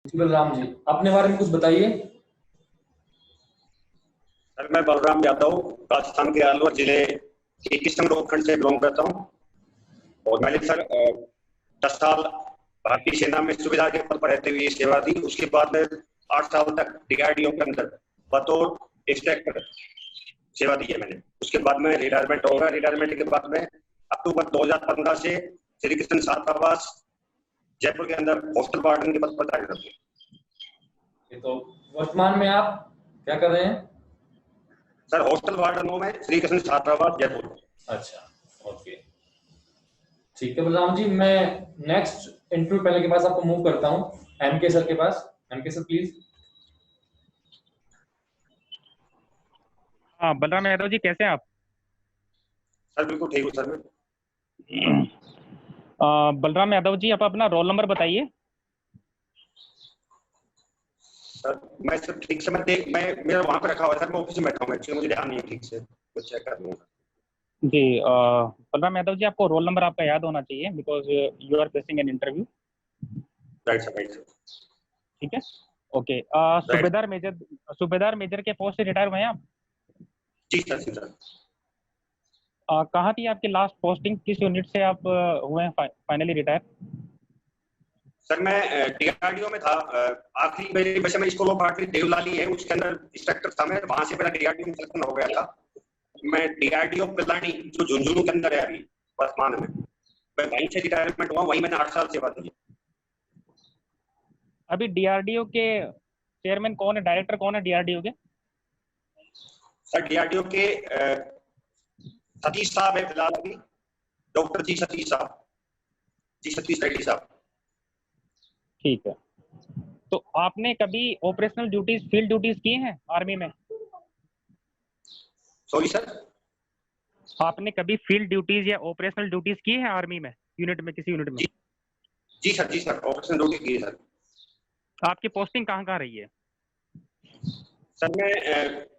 जी बलराम जी, अपने बारे में कुछ बताइए। सर मैं बलराम यादव राजस्थान के अलवर जिले के किशनगढ़ खंड से बिलोंग करता हूँ। और मैंने सर 10 साल भारतीय सेना में सुबेदार के पद पर रहते हुए सेवा दी। उसके बाद में 8 साल तक डीआरडीओ के अंदर बतौर इंस्ट्रक्टर सेवा दी है मैंने। उसके बाद में रिटायरमेंट होगा। रिटायरमेंट के बाद में अक्टूबर 2015 से श्री कृष्ण छात्रावास जयपुर के अंदर हॉस्टल वार्डन के पद पर कार्यरत हूँ। तो वर्तमान में आप क्या कर रहे हैं? सर हॉस्टल वार्डन हूँ मैं, श्री कृष्ण छात्रावास जयपुर। अच्छा, ओके, ठीक है बलराम जी। मैं नेक्स्ट इंटरव्यू पहले के पास आपको मूव करता हूँ एमके सर के पास। MK sir please. हाँ, बलराम यादव जी कैसे हैं आप? सर बिल्कुल ठीक हूँ सर मैं। बलराम यादव जी, आप अपना रोल नंबर बताइए। सर मैं सर ठीक से मैं मेरा वहां पे रखा हुआ है सर, मैं ऑफिस में बैठा हूँ एक्चुअली, मुझे ध्यान नहीं है ठीक से, मैं चेक कर लूंगा। जी, बलराम यादव जी, आपको रोल नंबर आपका याद होना चाहिए because you are facing an interview. Right sir, right sir. ठीक है, ओके। सुबेदार मेजर के पोस्ट से रिटायर हुए हैं आप? जी सर, जी सर। कहाँ थी आपकी लास्ट पोस्टिंग? किस यूनिट से आप हुए हैं फाइनली रिटायर? सर मैं डीआरडीओ में था। आखिरी मेरी वैसे मैं स्कूल ऑफ आर्ट देवलाली है, उसके अंदर इंस्ट्रक्टर था मैं, वहां से मेरा डीआरडीओ में सिलेक्शन हो गया था। मैं डीआरडीओ पिलानी जो झुंझुनू के अंदर है अभी वर्तमान में, मैं वहीं से रिटायरमेंट हुआ, वहीं मैंने 8 साल सेवा दी। अभी डीआरडीओ के चेयरमैन कौन है, डायरेक्टर कौन है डीआरडीओ के? सर डीआरडीओ के सतीश साहब है फिलहाल अभी, डॉक्टर जी सतीश साहब, जी सतीश रेड्डी साहब। ठीक है, तो आपने कभी ऑपरेशनल ड्यूटीज, फील्ड ड्यूटीज की हैं आर्मी में? Sorry sir? आपने कभी फील्ड ड्यूटीज या ऑपरेशनल ड्यूटीज की है आर्मी में, यूनिट में, किसी यूनिट में? जी सर, जी सर, ऑपरेशन ड्यूटी की है सर। आपकी पोस्टिंग कहाँ कहाँ रही है? सर मैं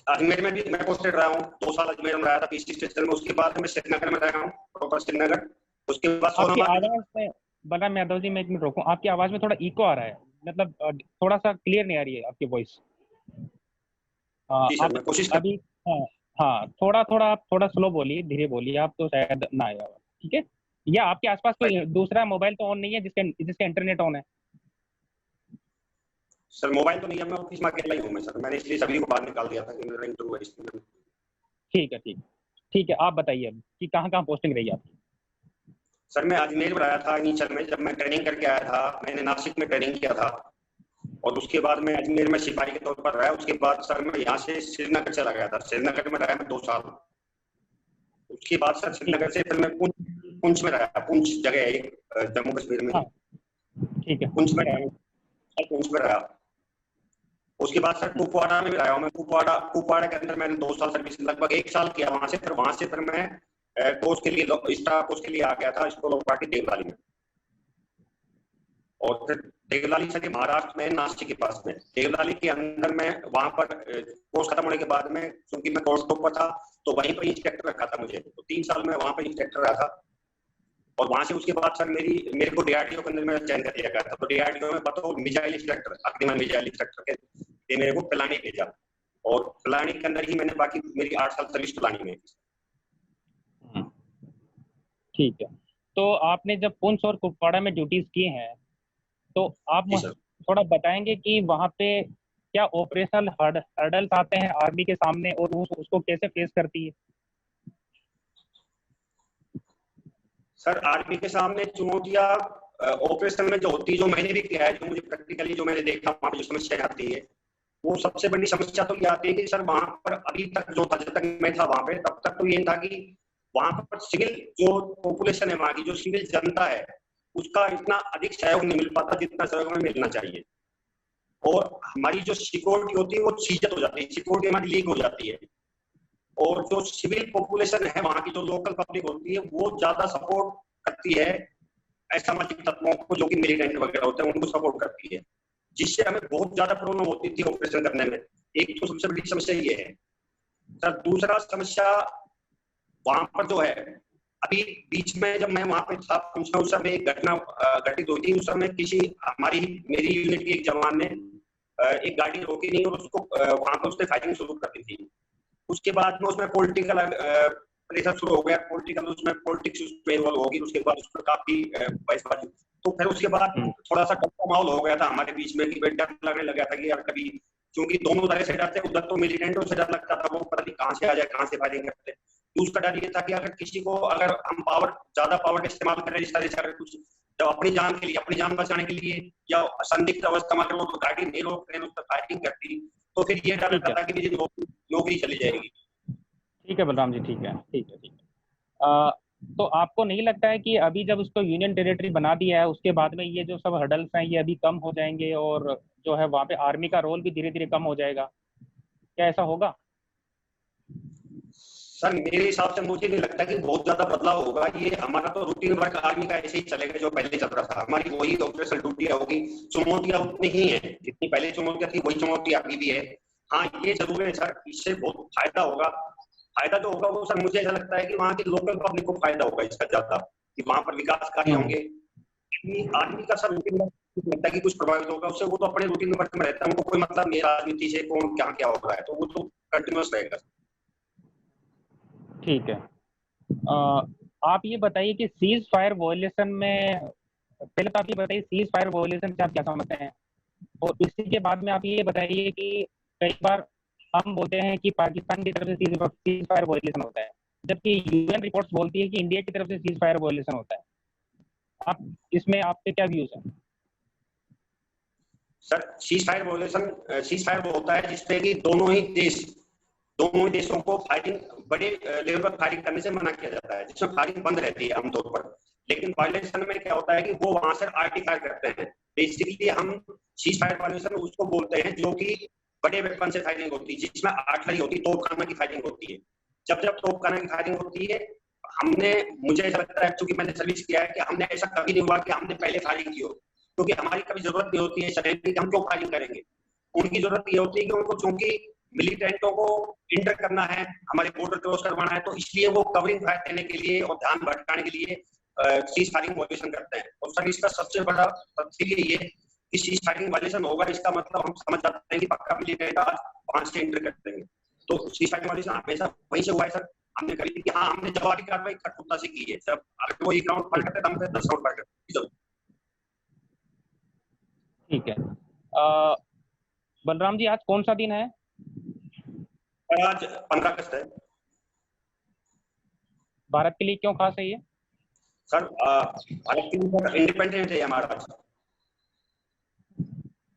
अजमेर में भी मैं पोस्टेड रहा हूँ, 2 साल अजमेर में रहा था पीसी स्टेशन में। उसके बाद मैं श्रीनगर में रहा हूँ, प्रॉपर श्रीनगर। उसके बाद आपकी आवाज में, बलराम यादव जी मैं 1 मिनट रोकूं, आपकी आवाज में थोड़ा इको आ रहा है, मतलब थोड़ा सा क्लियर नहीं आ रही है आपकी वॉइस। जी सर, आप मैं कोशिश कर। अभी, हाँ हाँ, थोड़ा थोड़ा आप थोड़ा स्लो बोलिए, धीरे बोलिए, आप तो शायद ना आए आवाज। ठीक है, या आपके आसपास कोई दूसरा मोबाइल तो ऑन नहीं है जिसका इंटरनेट ऑन है? सर मोबाइल तो नहीं है, मैं ऑफिस में अकेला ही हूँ मैं सर, मैंने इसलिए सभी को बाहर निकाल दिया था कि मेरा इंटरव्यू है इसलिए। ठीक है, ठीक है, ठीक है, आप बताइए अब कि कहाँ कहाँ पोस्टिंग रही है आपकी? सर मैं अजमेर में रहा था नीचल में, जब मैं ट्रेनिंग करके आया था। मैंने नासिक में ट्रेनिंग किया था और उसके बाद मैं अजमेर में सिपाही के तौर पर रहा। उसके बाद सर मैं यहाँ से श्रीनगर चला गया था, श्रीनगर में रहा मैं 2 साल। उसके बाद सर श्रीनगर से फिर मैं पुंछ में रहा। पुंछ जगह है एक जम्मू कश्मीर में। हाँ, ठीक है, पुंछ में रहा, पुंछ में रहा। उसके बाद सर कुपवाड़ा में भी रहा हूँ मैं। कुपवाड़ा के अंदर मैंने 2 साल सर्विस, लगभग 1 साल किया वहां से। फिर मैं कोर्स के लिए, स्टाफ कोर्स के लिए आ गया था स्कूल ऑफ पार्टी देवलाली में। और फिर देवलाली से महाराष्ट्र में नासिक के पास में देवलाली के अंदर में, वहां पर कोर्स खत्म होने के बाद में, क्योंकि मैं कोर्स टॉप पर था तो वहीं पर इंस्ट्रक्टर रखा था मुझे, तो 3 साल में वहां पर इंस्ट्रक्टर रहा था। और वहां से उसके बाद सर मेरे को डीआरडीओ के अंदर में चयन कर दिया गया था। तो डीआरडीओ में बताओ मिसाइल इंस्ट्रक्टर, अग्निमान मिसाइल इंस्ट्रक्टर के मेरे को पिलानी भेजा। और पिलानी के अंदर ही मैंने बाकी मेरी 8 साल सर्विस पिलानी में। ठीक है, तो आपने जब पुंछ और कुपवाड़ा में ड्यूटीज की हैं, तो आप थोड़ा बताएंगे कि वहां पे क्या ऑपरेशनल हर्डल्स आते हैं आर्मी के सामने और उसको कैसे फेस करती है? सर आर्मी के सामने चुनौतियां ऑपरेशन में जो होती है, जो मैंने भी किया है, जो मुझे प्रैक्टिकली जो मैंने देखा वहां पे जो समस्या आती है, वो सबसे बड़ी समस्या तो ये आती है कि सर वहां पर अभी तक जो था, जब तक मैं था वहां पे, तब तक तो ये था कि वहां पर सिविल जो पॉपुलेशन है, वहां की जो सिविल जनता है, उसका इतना अधिक सहयोग नहीं मिल पाता जितना सहयोग हमें मिलना चाहिए। और हमारी जो सिक्योरिटी होती है वो सीजत हो जाती है, सिक्योरिटी हमारी लीक हो जाती है। और जो सिविल पॉपुलेशन है वहां की, जो लोकल पब्लिक होती है, वो ज्यादा सपोर्ट करती है असामाजिक तत्वों को, जो कि मिलिटेंट वगैरह होते हैं, उनको सपोर्ट करती है, जिससे हमें बहुत ज्यादा प्रॉब्लम होती थी ऑपरेशन करने में। एक तो सबसे बड़ी समस्या ये है। सर दूसरा समस्या वहां पर जो है अभी बीच में जब मैं वहां पे था पहुंचा, उस समय एक घटना घटित हुई थी। उस समय किसी मेरी यूनिट के एक जवान ने एक गाड़ी रोकी नहीं और उसको वहां पर उसने फायरिंग शुरू कर दी थी। उसके बाद में उसमें पॉलिटिकल प्रेशर शुरू हो गया, पॉलिटिक्स उसमें इन्वॉल्व होगी। उसके बाद उसमें काफी बहसबाजी, तो फिर उसके बाद थोड़ा सा टफ माहौल हो गया था हमारे बीच में कि डर लगने लगा था कि यार कभी, क्योंकि दोनों तरह से डर थे। उधर तो मिलिटेंटों से डर लगता था, वो पता नहीं कहां से आ जाए, कहां से फायरिंग करते। उसका डर ये था कि अगर किसी को, अगर हम ज्यादा पावर का इस्तेमाल करें इस तरह से, अगर कुछ जब अपनी जान के लिए, अपनी जान बचाने के लिए या संदिग्ध अवस्था में अगर वो गाड़ी नहीं रोक रहे, उस पर फायरिंग करती, तो फिर ये डर लगता था कि मेरी नौकरी चली जाएगी। ठीक है बलराम जी, ठीक है, ठीक है, ठीक है। तो आपको नहीं लगता है कि अभी जब उसको यूनियन टेरिटरी बना दिया है, उसके बाद में ये जो सब हर्डल्स हैं ये अभी कम हो जाएंगे और जो है वहाँ पे आर्मी का रोल भी धीरे धीरे कम हो जाएगा? क्या ऐसा होगा? सर मेरे हिसाब से मुझे नहीं लगता कि बहुत ज्यादा बदलाव होगा। ये हमारा तो रूटीन वर्क आर्मी का ऐसे ही चलेगा जो पहले चल रहा था। हमारी वही ऑपरेशनल ड्यूटियां होगी, चुनौतियां उतनी ही है जितनी पहले चुनौतियां थी, वही चुनौती अभी भी है। हाँ ये जरूर है सर, इससे बहुत फायदा होगा। फायदा जो होगा वो सर मुझे ऐसा लगता है कि वहाँ की लोकल पब्लिक को फायदा होगा इसका ज्यादा, कि वहाँ पर विकास कार्य होंगे। आर्मी का सर रूटीन वर्क लगता है कि कुछ प्रभावित होगा उससे, वो तो अपने रूटीन वर्क में रहता है, उनको कोई मतलब नहीं राजनीति से कौन क्या क्या हो रहा है, तो वो तो कंटिन्यूस रहेगा। ठीक है। आप ये बताइए कि सीज फायर वॉयलेशन में, पहले तो आप ये बताइए सीज फायर वॉयलेशन से आप क्या समझते हैं, और इसी के बाद में आप ये बताइए कि कई बार हम बोलते हैं कि पाकिस्तान की तरफ से सीज फायर वॉयलेशन होता है, जबकि यूएन रिपोर्ट्स बोलती है कि इंडिया की तरफ से सीज फायर वॉयलेशन होता है। आप इसमें आपके क्या व्यूज हैं? Sir cease fire violation, cease fire वो होता है जिसपे कि दोनों ही देशों को फायरिंग, बड़े लेवल पर फायरिंग करने से मना किया जाता है, जिसमें फायरिंग बंद रहती है आमतौर पर। लेकिन वायलेशन में क्या होता है कि वो वहां से आर्टिफायर करते हैं। बेसिकली हम सीज फायर वायलेशन उसको बोलते हैं जो कि बड़े वेपन से फायरिंग होती है, जिसमें आर्टिलरी होती है, तोपखाना की फायरिंग होती है। जब जब तोपखाना की फायरिंग होती है, मुझे ऐसा लगता है, क्योंकि मैंने सर्विस किया है, कि हमने ऐसा कभी नहीं हुआ कि हमने पहले फायरिंग की हो, क्योंकि हमारी कभी जरूरत नहीं होती है सैनिक की हम क्यों फायरिंग करेंगे। उनकी जरूरत ये होती है कि उनको चूंकि मिलिटेंटों को इंटर करना है, हमारे बॉर्डर क्रॉस करवाना है, तो इसलिए वो कवरिंग फायर देने के लिए और ध्यान भटकाने के लिए सीज फायरिंग वॉयलेशन करते हैं। और सर इसका सबसे बड़ा तथ्य ये है कि सीज फायरिंग वॉयलेशन होगा, इसका मतलब हम समझ जाते हैं कि पक्का मिलिटेंट आज वहां से इंटर कर देंगे। तो सीज फायरिंग वॉयलेशन हमेशा वहीं से हुआ है सर। हमने करी थी कि हाँ हमने जवाबी कार्रवाई कठोरता से की है। जब अगर वो 1 राउंड फायर करते तो हम 10 राउंड फायर करते। ठीक है। बलराम जी, आज कौन सा दिन है? आज 15 अगस्त है। भारत के लिए क्यों खास है ये? सर भारत के लिए इंडिपेंडेंस डे है हमारा आज।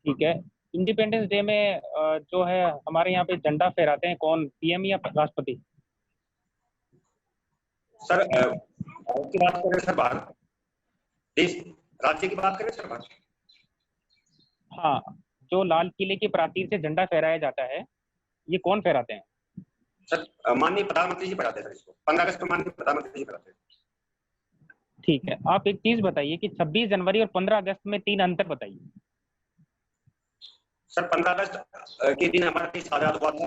ठीक है। इंडिपेंडेंस डे में जो है हमारे यहाँ पे झंडा फहराते हैं कौन, पीएम या राष्ट्रपति? सर भारत की बात करें सर, भारत देश राज्य की बात करें सर, भारत, हाँ, जो लाल किले की प्राचीर से झंडा फहराया जाता है ये कौन फहराते हैं? सर माननीय प्रधानमंत्री जी फहराते हैं सर इसको। 15 अगस्त को माननीय प्रधानमंत्री जी फहराते हैं। ठीक है। आप एक चीज बताइए कि 26 जनवरी और 15 अगस्त में 3 अंतर बताइए। सर 15 अगस्त के दिन हमारा देश आजाद हुआ था,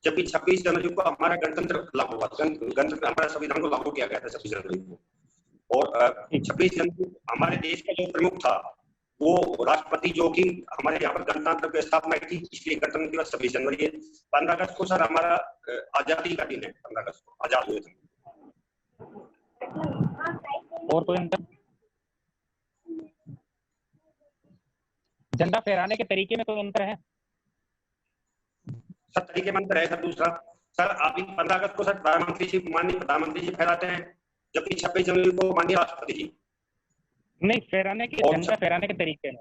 जबकि 26 जनवरी को हमारा गणतंत्र लागू हुआ था। गणतंत्र हमारा संविधान को लागू किया गया था 26 जनवरी को। और 26 जनवरी हमारे देश का जो प्रमुख था वो राष्ट्रपति, जो कि हमारे यहाँ पर गणतंत्र की स्थापना की, इसलिए गणतंत्र दिवस 26 जनवरी है। 15 अगस्त को सर हमारा आजादी का दिन है। 15 अगस्त को आजाद हुए थे। और कोई अंतर? झंडा फहराने के तरीके में कोई अंतर है? सर तरीके में अंतर है सर। दूसरा सर अभी 15 अगस्त को सर माननीय प्रधानमंत्री जी फहराते हैं, जबकि 26 जनवरी को माननीय राष्ट्रपति जी। नहीं, फहराने के, झंडा फहराने के तरीके में,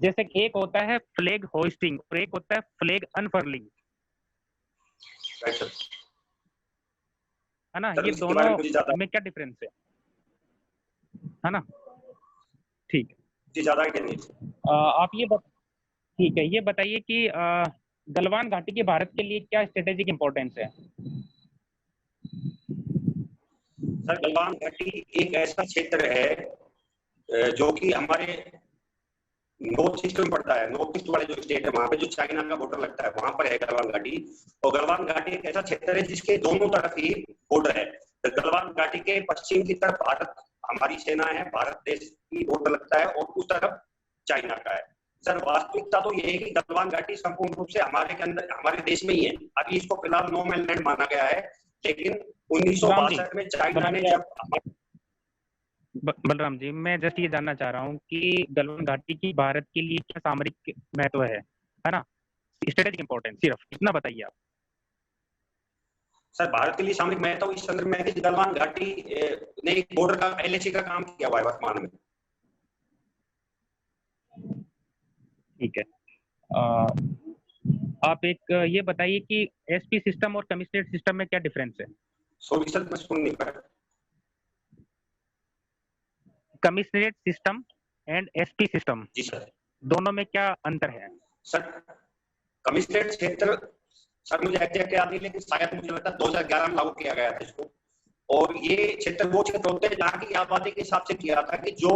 जैसे एक होता है फ्लैग होइस्टिंग और एक होता है फ्लैग अनफर्लिंग, है ना? ये दोनों में क्या डिफरेंस है ना? ठीक है। ज्यादा आप ये ठीक है, ये बताइए कि गलवान घाटी के भारत के लिए क्या स्ट्रेटेजिक इंपॉर्टेंस है? सर गलवान घाटी एक ऐसा क्षेत्र है जो कि हमारे नॉर्थ ईस्ट में पड़ता है, नॉर्थ ईस्ट वाले जो स्टेट है वहां पे जो चाइना का बॉर्डर लगता है वहां पर है गलवान घाटी। और गलवान घाटी एक ऐसा क्षेत्र है जिसके दोनों तरफ ही बॉर्डर है। तो गलवान घाटी के पश्चिम की तरफ भारत, हमारी सेना है, भारत देश की बॉर्डर लगता है, और उस तरफ चाइना का है। सर वास्तविकता तो ये है कि गलवान घाटी संपूर्ण रूप से हमारे के अंदर, हमारे देश में ही है। अभी इसको फिलहाल नो मैन लैंड माना गया है, लेकिन 1962 में चाइना ने जब बलराम जी, मैं जस्ट ये जानना चाह रहा हूँ कि गलवान घाटी की भारत के लिए क्या सामरिक महत्व है ना, स्ट्रेटेजिक इंपॉर्टेंस, सिर्फ इतना बताइए आप। सर भारत के लिए सामरिक महत्व इस संदर्भ में है कि गलवान घाटी ने एक बॉर्डर का एलएसी का काम किया हुआ है वर्तमान में। ठीक है, आप एक ये बताइए कि एसपी सिस्टम और कमिश्नरेट सिस्टम में क्या डिफरेंस है? सॉरी सर मैं सुन नहीं पाया। Commissionerate system and SP system, जी सर, दोनों में क्या अंतर है? सर कमिश्नरेट क्षेत्र, सर मुझे एग्जैक्ट याद नहीं, लेकिन शायद मुझे लगता है 2011 में लागू किया गया था इसको। और ये क्षेत्र वो क्षेत्र होते हैं जहाँ की आबादी के हिसाब से किया था कि जो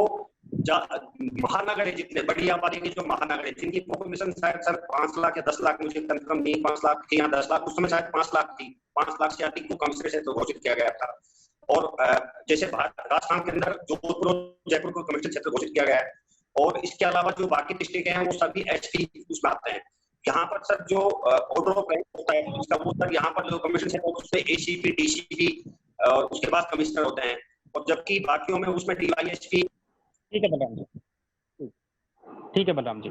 महानगर है, जितने बड़ी आबादी के जो महानगर है, जिनकी पॉपुलेशन शायद सर 5 लाख या 10 लाख, मुझे कंफर्म नहीं, 5 लाख थी या 10 लाख, उस समय शायद 5 लाख थी, 5 लाख से अधिक को कमिश्नरेट क्षेत्र घोषित किया गया था। और जैसे राजस्थान के अंदर जोधपुर जयपुर को कमिश्नरेट क्षेत्र घोषित किया गया है। और इसके अलावा जो बाकी डिस्ट्रिक्ट हैं वो सभी एसपी उसमें आते हैं। यहाँ पर सर जो ऑर्डर ऑफ रैंक होता है उसका वो सर यहाँ पर जो कमिश्नर क्षेत्र होता है उसमें एसीपी, डीसीपी और उसके बाद कमिश्नर होते हैं, और जबकि बाकियों में उसमें डीवाईएसपी। ठीक है बलराम जी, ठीक है बलराम जी।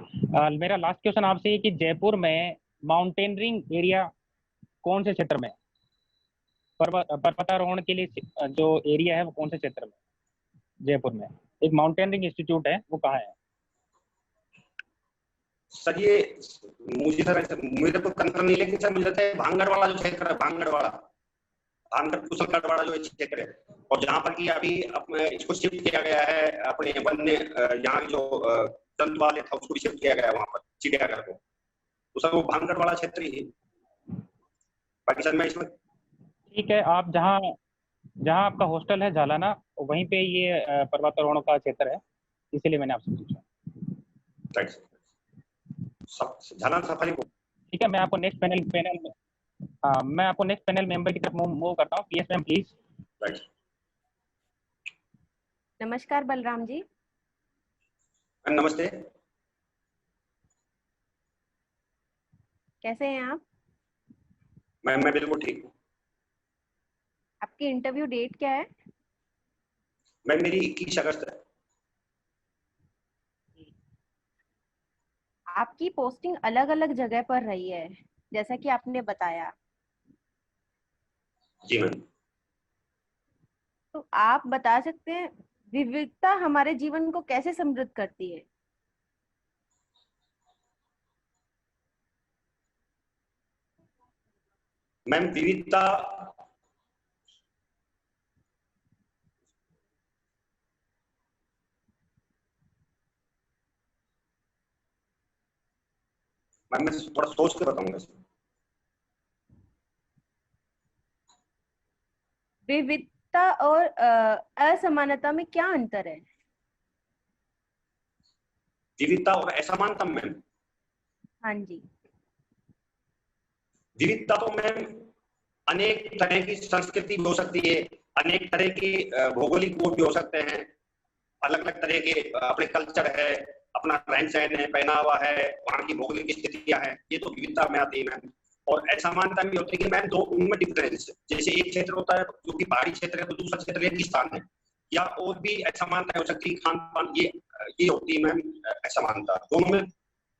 मेरा लास्ट क्वेश्चन आपसे है कि जयपुर में माउंटेनरिंग एरिया कौन से क्षेत्र में, पर्वतारोहण के लिए जो एरिया है वो कौन से क्षेत्र में? जयपुर में एक माउंटेनरिंग इंस्टीट्यूट है, वो कहाँ है? सर ये मुझे सर मेरे को कंफर्म नहीं, लेकिन सर मुझे लगता है भांगड़ वाला जो क्षेत्र है, भांगड़ कुशलगढ़ वाला जो क्षेत्र है, और जहाँ पर कि अभी इसको शिफ्ट किया गया है अपने वन्य, यहाँ जो जंतु वाले था उसको शिफ्ट किया गया है वहाँ पर चिड़ियाघर को, तो सर वो भांगड़ वाला क्षेत्र ही है। बाकी सर मैं इसमें ठीक है, आप जहाँ आपका हॉस्टल है झालाना, वहीं पे ये पर्वतारोहण का क्षेत्र है, इसीलिए मैंने आपसे पूछा। झालाना सफारी को। ठीक है, मैं आपको नेक्स्ट पैनल मेंबर की तरफ मूव करता हूँ। Yes ma'am please. नमस्कार बलराम जी। नमस्ते। कैसे हैं आप? मैं बिल्कुल ठीक हूँ। आपकी इंटरव्यू डेट क्या है? मैम मेरी 21 अगस्त है। आपकी पोस्टिंग अलग अलग जगह पर रही है जैसा कि आपने बताया। जी मैम। तो आप बता सकते हैं विविधता हमारे जीवन को कैसे समृद्ध करती है? मैम विविधता मैम मैं थोड़ा सोच के बताऊंगा। विविधता और असमानता में क्या अंतर है? विविधता और असमानता में, हाँ जी। विविधता तो मैम अनेक तरह की संस्कृति भी हो सकती है, अनेक तरह के भौगोलिक वो भी हो सकते हैं, अलग अलग तरह के अपने कल्चर है, अपना रहन सहन है, पहनावा है, वहाँ की भौगोलिक स्थितियां हैं, ये तो विविधता में आती है मैम। और असमानता भी होती है कि मैम दो उनमें डिफरेंस, जैसे एक क्षेत्र होता है जो कि पहाड़ी क्षेत्र है तो दूसरा क्षेत्र रेगिस्तान है, या और भी असमानता हो सकती है, खान पान, ये होती है मैम असमानता। दोनों में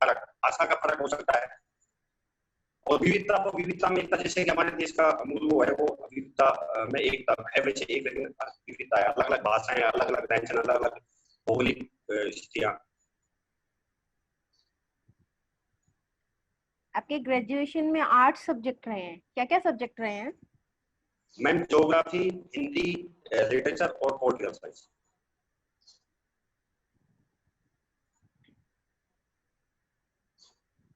फर्क, भाषा का फर्क हो सकता है। और विविधता तो विविधता में एकता, जैसे कि हमारे देश का मूल वो है, वो विविधता में एकता है, वैसे एक विविधता है, अलग अलग भाषाएं, अलग अलग रहन, अलग अलग भौगोलिक स्थितियां। आपके ग्रेजुएशन में 8 सब्जेक्ट रहे हैं, क्या क्या सब्जेक्ट रहे हैं? मैम ज्योग्राफी, हिंदी, लिटरेचर और पॉलिटिकल साइंस।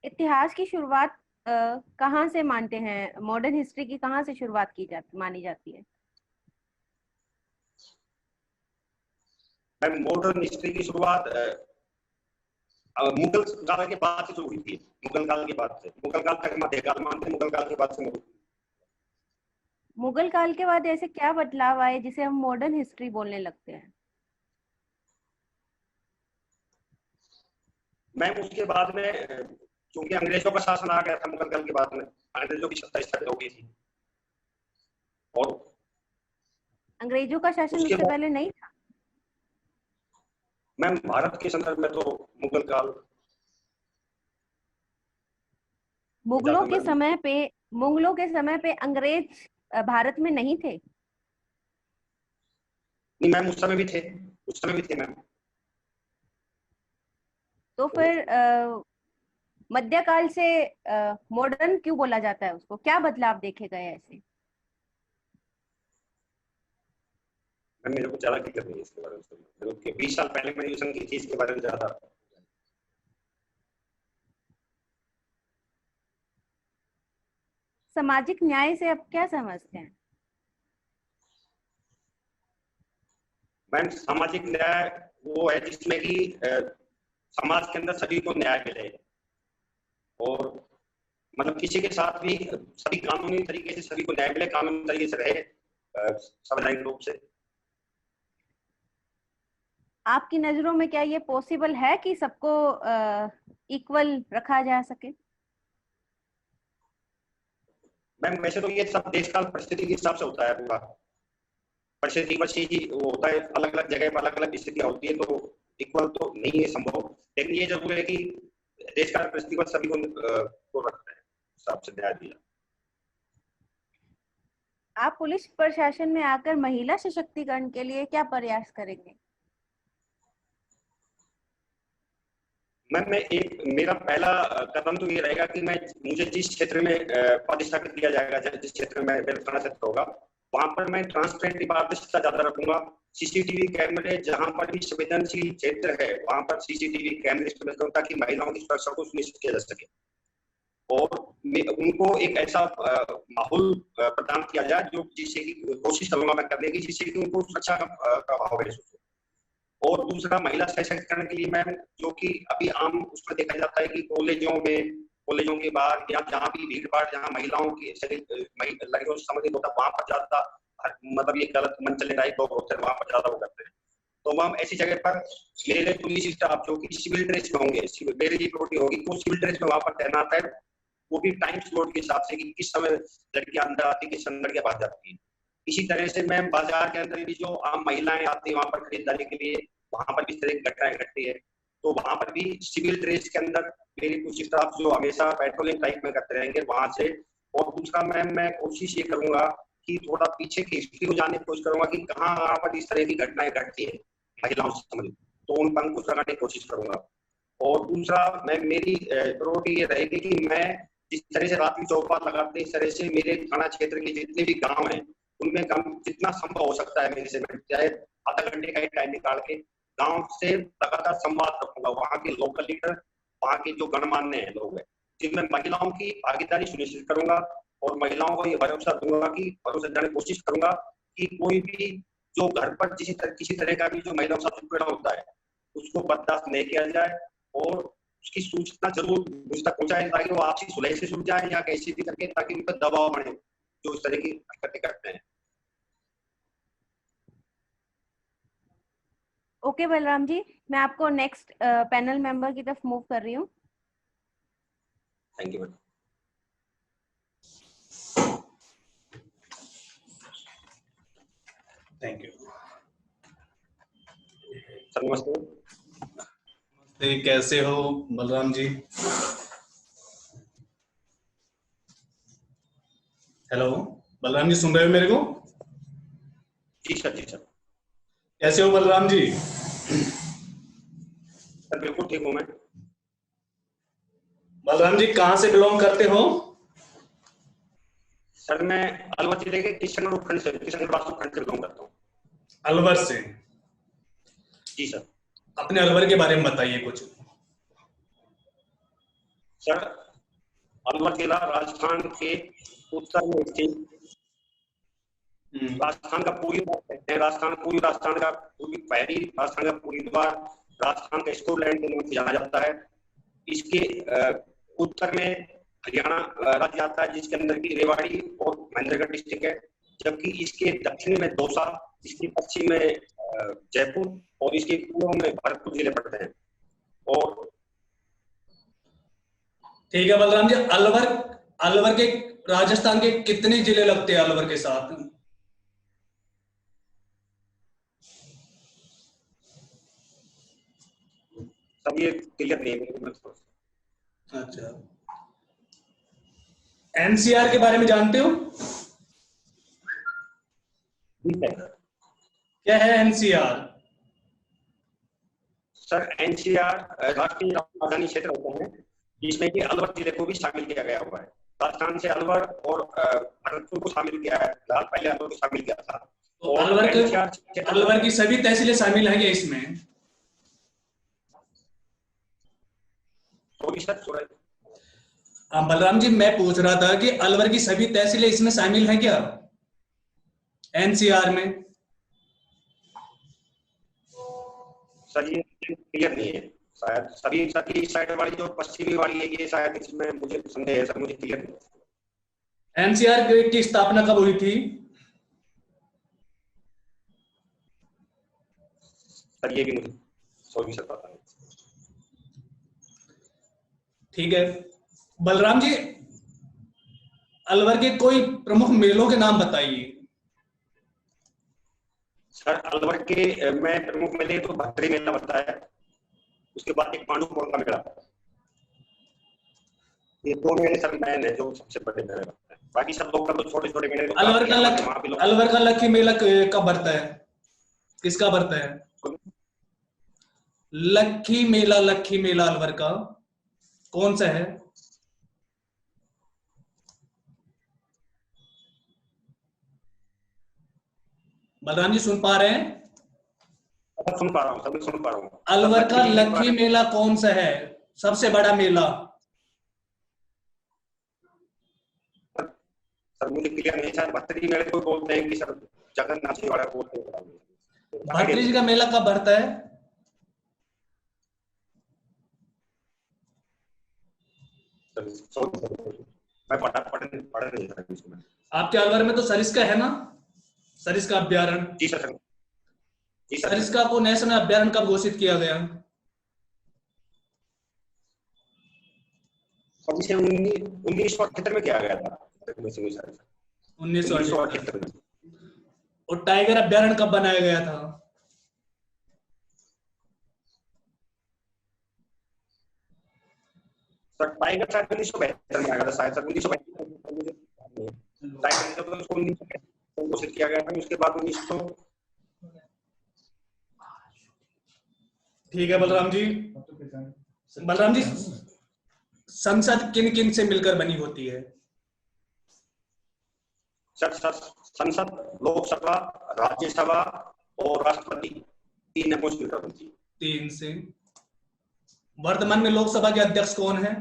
इतिहास की शुरुआत कहाँ से मानते हैं? मॉडर्न हिस्ट्री की कहाँ से शुरुआत मानी जाती है? मैम मॉडर्न हिस्ट्री की शुरुआत मुगल काल के बाद से शुरू हुई थी, मुगल काल के बाद से, मुगल काल तक मध्यकाल मानते, मुगल काल के बाद से मुगल काल के बाद ऐसे क्या बदलाव आए जिसे हम मॉडर्न हिस्ट्री बोलने लगते हैं? मैम उसके बाद में क्योंकि अंग्रेजों का शासन आ गया था मुगल काल के बाद में, अंग्रेजों की सत्ता स्थापित हो गई थी। और अंग्रेजों का शासन उससे पहले नहीं था? मैम भारत के संदर्भ में तो मुगल काल, मुगलों के समय पे अंग्रेज भारत में नहीं थे? नहीं मैम, उस समय भी थे, उस समय भी थे मैम। तो फिर मध्यकाल से मॉडर्न क्यों बोला जाता है उसको? क्या बदलाव देखे गए ऐसे? मैम मेरे को ज्यादा दिक्कत नहीं है इसके बारे में, 20 साल पहले मैंने ट्यूशन की थी इसके बारे में ज्यादा। सामाजिक न्याय से आप क्या समझते हैं? मैम सामाजिक न्याय वो है जिसमें कि समाज के अंदर सभी को न्याय मिले, और मतलब किसी के साथ भी सभी कानूनी तरीके से सभी को न्याय मिले, कानूनी तरीके से रहे संवैधानिक रूप से। आपकी नजरों में क्या ये पॉसिबल है कि सबको इक्वल रखा जा सके? मैम वैसे तो ये सब देश काल परिस्थिति के हिसाब से होता है, पूरा परिस्थिति वैसी ही वो होता है, अलग अलग जगह पर अलग अलग स्थितियां होती है, तो इक्वल तो नहीं है संभव, लेकिन ये जरूर है कि देश काल परिस्थिति पर सभी को रखता है हिसाब से न्याय दिया। आप पुलिस प्रशासन में आकर महिला सशक्तिकरण के लिए क्या प्रयास करेंगे? मैम मेरा पहला कदम तो ये रहेगा कि मुझे जिस क्षेत्र में पदस्थापित किया जाएगा, जिस क्षेत्र में मेरा थाना क्षेत्र होगा, वहां पर मैं ट्रांसपेरेंट पारदर्शिता ज्यादा रखूंगा। सीसीटीवी कैमरे जहां पर भी संवेदनशील क्षेत्र है वहां पर सीसीटीवी कैमरे इस्तेमाल करूँ ताकि महिलाओं की सुरक्षा को सुनिश्चित किया जा सके, और उनको एक ऐसा माहौल प्रदान किया जाए जो जिससे कि कोशिश करूंगा मैं करने की, जिससे कि उनको सुरक्षा का भाव महसूस हो। और दूसरा महिला सशक्तिकरण के लिए मैम, जो कि अभी आम उसमें देखा जाता है कि कॉलेजों के बाहर या जहाँ भी भीड़ भाड़, जहाँ महिलाओं की लड़कियों से संबंधित होता है, वहां पर ज्यादा मतलब ये गलत मन चले टाइप लोग होते हैं, वहां पर ज्यादा वो करते हैं। तो मैम ऐसी जगह पर मेरे पुलिस स्टाफ जो कि सिविल ड्रेस में होंगे, मेरी ड्यूटी होगी तो सिविल ड्रेस में वहां पर तैनात है, वो भी टाइम स्लॉट के हिसाब से कि किस समय लड़कियां अंदर आती है, किस समय लड़कियां बाहर जाती है। इसी तरह से मैम बाजार के अंदर भी जो आम महिलाएं आती है वहां पर खरीदारी के लिए, वहां पर भी इस तरह की घटनाएं घटती है, तो वहां पर भी सिविल ड्रेस के अंदर मेरी कुछ स्टाफ जो हमेशा पेट्रोलिंग टाइप में करते रहेंगे वहां से। और दूसरा मैम मैं कोशिश ये करूंगा कि थोड़ा पीछे की हिस्ट्री को जानने की कोशिश करूंगा कि कहाँ पर इस तरह की घटनाएं घटती है महिलाओं से संबंधित, तो उन पर अंकुश लगाने की कोशिश करूंगा। और दूसरा मेरी प्रायोरिटी ये रहेगी कि मैं जिस तरह से रात्रि चौपाल लगाते हैं, इस तरह से मेरे थाना क्षेत्र के जितने भी गाँव हैं उनमें जितना संभव हो सकता है मेरे से, मैं चाहे आधा घंटे का ही टाइम निकाल के गांव से लगातार संवाद रखूंगा। वहां के लोकल लीडर, वहां के जो गणमान्य लोग हैं, जिनमें महिलाओं की भागीदारी सुनिश्चित करूंगा और महिलाओं को ये भरोसा दूंगा कि भरोसा देने की कोशिश करूंगा कि कोई भी जो घर पर किसी तरह का भी जो महिलाओं के साथ उत्पीड़न होता है उसको बर्दाश्त नहीं किया जाए, और उसकी सूचना जरूर मुझ तक पहुंचाए ताकि वो आपसी सुलह से सुल जाए या कैसे भी करके, ताकि उन पर दबाव बढ़े जो इस तरह की हरकतें करते हैं। ओके बलराम जी, मैं आपको नेक्स्ट पैनल मेंबर की तरफ मूव कर रही हूँ। Thank you ma'am. Thank you sir. नमस्ते। नमस्ते, कैसे हो बलराम जी? हेलो बलराम जी, सुन रहे हो मेरे को? जी सर, जी सर। कैसे हो बलराम जी? सर बिल्कुल ठीक हूँ मैं। बलराम जी कहाँ से बिलोंग करते हो? सर मैं अलवर जिले के किशनगढ़ उपखंड से बिलोंग करता हूँ। अलवर से? जी सर। अपने अलवर के बारे में बताइए कुछ। सर अलवर जिला राजस्थान के उत्तर में स्थित, राजस्थान का पूरी राजस्थान का पूरी पहली राजस्थान का पूरी द्वार राजस्थान का स्कॉटलैंड के नाम से जाना जाता है। इसके उत्तर में हरियाणा राज्य आता है, जिसके अंदर की रेवाड़ी और महेंद्रगढ़ डिस्ट्रिक्ट है, जबकि इसके दक्षिण में दौसा, इसके पश्चिम में जयपुर और इसके पूर्व में भरतपुर जिले पड़ते हैं। और ठीक है बलराम जी, अलवर अलवर के राजस्थान के कितने जिले लगते हैं अलवर के साथ? सब ये क्लियर नहीं है। अच्छा, एनसीआर के बारे में जानते हो? क्या है एनसीआर? सर एनसीआर राष्ट्रीय राजधानी क्षेत्र होते हैं, जिसमें कि अलवर जिले को भी शामिल किया गया हुआ है। राजस्थान से अलवर और भरतपुर को शामिल किया है, फिलहाल पहले अलवर को शामिल किया था। तो अलवर की सभी तहसीलें शामिल हैं क्या इसमें? हाँ बलराम जी, मैं पूछ रहा था कि अलवर की सभी तहसीलें इसमें शामिल हैं क्या एनसीआर में? सर ये क्लियर नहीं है, शायद सभी सभी साइड वाली जो पश्चिमी वाली है, ये शायद इसमें मुझे संदेह है सर, मुझे क्लियर नहीं। एनसीआर की स्थापना कब हुई थी? सर ये भी मुझे सॉरी सर पता नहीं। ठीक है बलराम जी, अलवर के कोई प्रमुख मेलों के नाम बताइए। सर अलवर के मैं प्रमुख मेले तो भत्री मेला बताया, उसके बाद एक पांडुपुर का मेला, ये दो मेले सर मैन है जो सबसे बड़े मेले लगते हैं। बाकी सब लोग का तो छोटे छोटे मेले। अलवर का लक्की मेला कब बढ़ता है, किसका बढ़ता है? लक्की मेला अलवर का कौन सा है? बलराम जी सुन पा रहे हैं? सुन पा रहा हूँ, सब सुन पा रहा हूँ। अलवर का लक्की मेला कौन सा है, सबसे बड़ा मेला? सर मुझे क्लियर नहीं, सर भत्री मेले को बोलते हैं कि सर जगन्नाथ जी वाला बोलते हैं। भत्री जी का मेला कब बढ़ता है? मैं पढ़ नहीं सर। आपके अलवर में तो सरिस्का है ना, सरिस्का अभ्यारण्य? जी सर। जी सर। सरिस्का को नेशनल अभ्यारण्य कब घोषित किया गया? 1978 में किया गया था। 1978 में। और टाइगर अभ्यारण्य कब बनाया गया था? सर टाइगर शायद 1972 में आया था, शायद सर 1972 टाइगर तो उसको 1972 घोषित किया गया था, उसके बाद 1900। ठीक है बलराम जी। बलराम जी, संसद किन किन से मिलकर बनी होती है? सर संसद, लोकसभा, राज्यसभा और राष्ट्रपति, तीन स्पीकर होती है। तीन से। वर्तमान में लोकसभा के अध्यक्ष कौन है?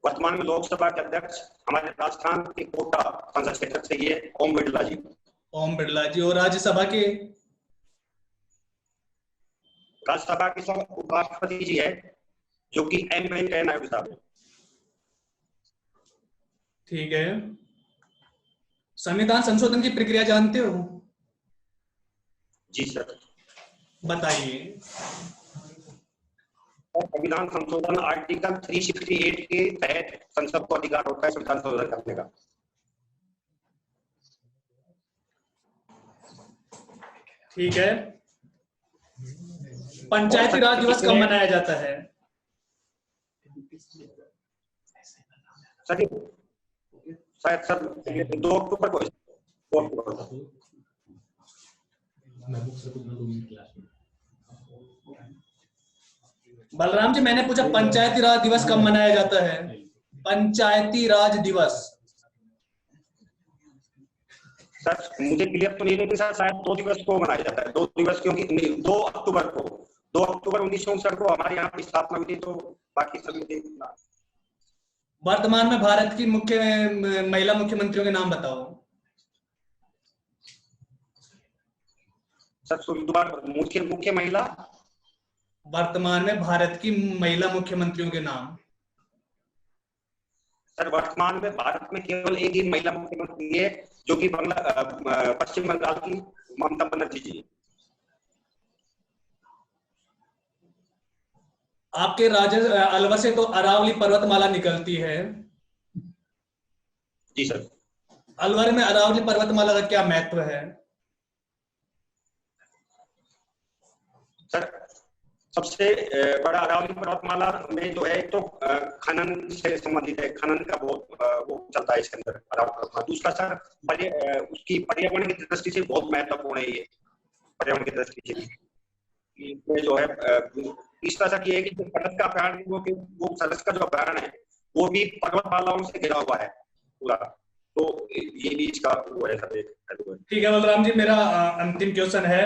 वर्तमान में लोकसभा के अध्यक्ष हमारे राजस्थान के कोटा संसद क्षेत्र से ये ओम बिरला जी। ओम बिरला जी। और राज्यसभा के? राज्यसभा के उपराष्ट्रपति जी है, जो कि एम वेंकैया नायडू साहब है। ठीक है। संविधान संशोधन की प्रक्रिया जानते हो? जी सर। बताइए। संविधान संशोधन आर्टिकल 368 के तहत संसद को अधिकार होता है संविधान संशोधन करने का। ठीक है। पंचायती राज दिवस कब मनाया जाता है? सर शायद सर 2 अक्टूबर को। बलराम जी, मैंने पूछा पंचायती राज दिवस कब मनाया जाता है? पंचायती राज दिवस। सर मुझे क्लियर तो नहीं, लेकिन सर शायद 2 दिवस को मनाया जाता है। 2 दिवस क्योंकि 2 अक्टूबर को 2 अक्टूबर 1959 को हमारे यहाँ की स्थापना हुई थी, तो बाकी सभी। वर्तमान में भारत की मुख्य महिला मुख्यमंत्रियों के नाम बताओ। सर दोबारा, मुख्य महिला, वर्तमान में भारत की महिला मुख्यमंत्रियों के नाम। सर वर्तमान में भारत में केवल एक ही महिला मुख्यमंत्री है, जो कि पश्चिम बंगाल की ममता बनर्जी जी। आपके राज्य अलवर से तो अरावली पर्वतमाला निकलती है। जी सर। अलवर में अरावली पर्वतमाला का क्या महत्व है? सर सबसे बड़ा अरावली पर्वतमाला में जो है तो खनन से संबंधित है, खनन का बहुत वो चलता है इसके अंदर अरावली पर्वतमाला। दूसरा सर उसकी पर्यावरण की दृष्टि से बहुत महत्वपूर्ण है ये, पर्यावरण की दृष्टि से इसमें जो है। तीसरा सर ये है कि जो पटत का अभ्यारण्य, वो सरस का जो अभ्यारण्य है वो भी पर्वतमालाओं से घिरा हुआ है पूरा, तो ये भी इसका वो है सर। ठीक है बलराम जी, मेरा अंतिम क्वेश्चन है,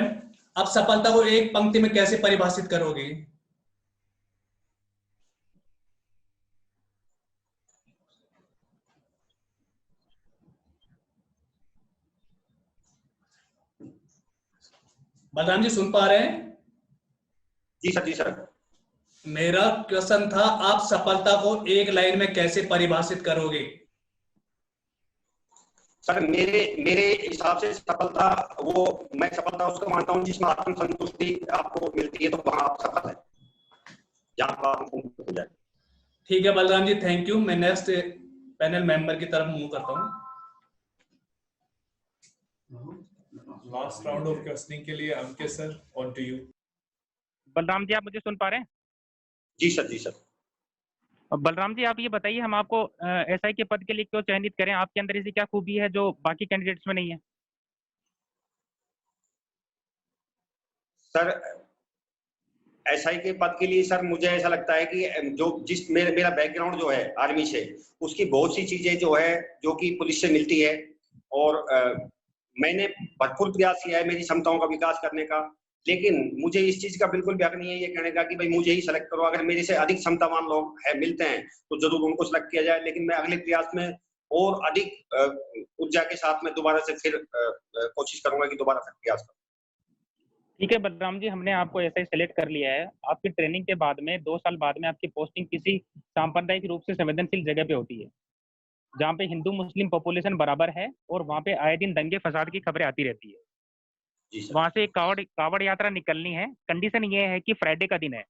आप सफलता को एक पंक्ति में कैसे परिभाषित करोगे? बलराम जी सुन पा रहे हैं? जी सर, जी सर। मेरा क्वेश्चन था, आप सफलता को एक लाइन में कैसे परिभाषित करोगे? सर मेरे हिसाब से सफलता, मैं सफलता उसको मानता हूँ जिसमें आत्म संतुष्टि आपको मिलती है, तो वहां आप सफल है, जहां पर आप संतुष्ट हो जाए। ठीक है बलराम जी, थैंक यू। मैं नेक्स्ट पैनल मेंबर की तरफ मूव करता हूँ। लास्ट राउंड ऑफ क्वेश्चनिंग के लिए Ankit sir, on to you. Balram ji आप मुझे सुन पा रहे हैं? जी सर, जी सर। बलराम जी आप ये बताइए, हम आपको एसआई के पद के लिए क्यों चयनित करें? आपके अंदर ऐसी क्या खूबी है जो बाकी कैंडिडेट्स में नहीं है? सर एसआई के पद के लिए सर मुझे ऐसा लगता है कि मेरा बैकग्राउंड जो है आर्मी से, उसकी बहुत सी चीजें जो है जो कि पुलिस से मिलती है, और मैंने भरपूर प्रयास किया है मेरी क्षमताओं का विकास करने का, लेकिन मुझे इस चीज का बिल्कुल भी हक नहीं है ये कहने का कि भाई मुझे ही सेलेक्ट करो। अगर मेरे से अधिक क्षमतावान लोग मिलते हैं तो जरूर उनको सेलेक्ट किया जाए, लेकिन मैं अगले प्रयास में और अधिक ऊर्जा के साथ में दोबारा से फिर कोशिश करूंगा कि दोबारा फिर प्रयास करूं। ठीक है बलराम जी, हमने आपको ऐसा ही सेलेक्ट कर लिया है। आपकी ट्रेनिंग के बाद में 2 साल बाद में आपकी पोस्टिंग किसी सांप्रदायिक रूप से संवेदनशील जगह पे होती है, जहाँ पे हिंदू मुस्लिम पॉपुलेशन बराबर है, और वहाँ पे आए दिन दंगे फसाद की खबरें आती रहती है। वहां से एक कावड़ यात्रा निकलनी है। कंडीशन ये है कि फ्राइडे का दिन है,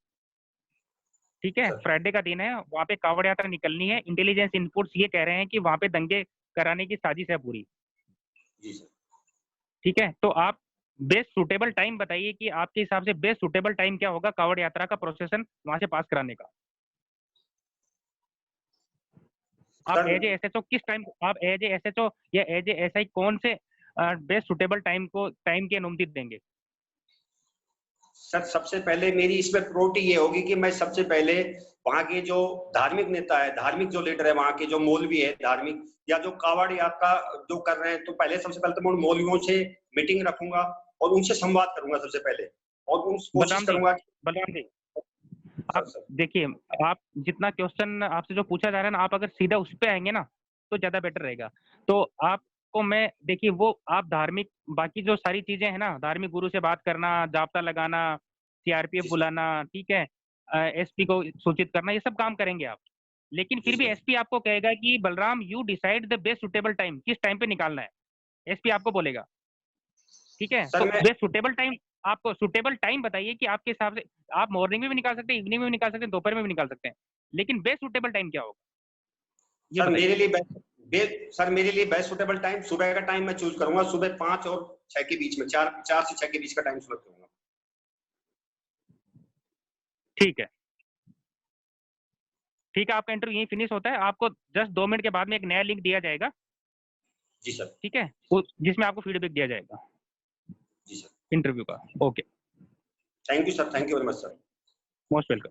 ठीक है, फ्राइडे का दिन है, वहाँ पे कावड़ यात्रा निकलनी है। इंटेलिजेंस इनपुट्स ये कह रहे हैं कि वहाँ पे दंगे कराने की साजिश है पूरी। ठीक है, तो आप बेस्ट सुटेबल टाइम बताइए कि आपके हिसाब से बेस्ट सुटेबल टाइम क्या होगा कावड़ यात्रा का प्रोसेसन वहां से पास कराने का। आप एज ए एसएचओ किस टाइम, आप एज ए एसएचओ या एज ए एसआई कौन से बेस्ट सुटेबल टाइम की अनुमति देंगे? सर सबसे पहले मेरी इसमें प्रायोरिटी ये होगी कि मैं सबसे पहले वहाँ के जो धार्मिक नेता है, धार्मिक जो लीडर है, वहाँ के जो मौलवी है धार्मिक, या जो कावड़ यात्रा जो कर रहे हैं, तो पहले सबसे पहले तो मैं उन मौलवियों से मीटिंग रखूंगा और उनसे संवाद करूंगा सबसे पहले, और कोशिश करूंगा। बलराम जी आप देखिए, आप जितना क्वेश्चन आपसे जो पूछा जा रहा है ना, आप अगर सीधा उस पे आएंगे ना तो ज्यादा बेटर रहेगा। तो आपको मैं देखिए, वो आप धार्मिक बाकी जो सारी चीजें हैं ना, धार्मिक गुरु से बात करना, जाब्ता लगाना, सीआरपीएफ बुलाना, ठीक है, एसपी को सूचित करना, ये सब काम करेंगे आप। लेकिन फिर भी एसपी आपको कहेगा कि Balram you decide the best suitable time, किस टाइम पे निकालना है, एसपी आपको बोलेगा। ठीक है, तो बेस्ट सुटेबल टाइम, आपको सुटेबल टाइम बताइए कि आपके हिसाब से आप मॉर्निंग में भी निकाल सकते हैं, इवनिंग में भी निकाल सकते हैं, दोपहर में भी निकाल सकते हैं, लेकिन बेस्ट सुटेबल टाइम क्या होगा? सर मेरे लिए बेस्ट सुटेबल टाइम सुबह का टाइम मैं चूज करूंगा, सुबह 5 और 6 के बीच में, 4 से 6 के बीच का टाइम सेलेक्ट करूंगा। ठीक है, ठीक है, आपका इंटरव्यू यहीं फिनिश होता है। आपको जस्ट 2 मिनट के बाद में एक नया लिंक दिया जाएगा। जी सर। ठीक है, जिसमें आपको फीडबैक दिया जाएगा जी सर, इंटरव्यू का। Okay, thank you sir, thank you very much sir, most welcome.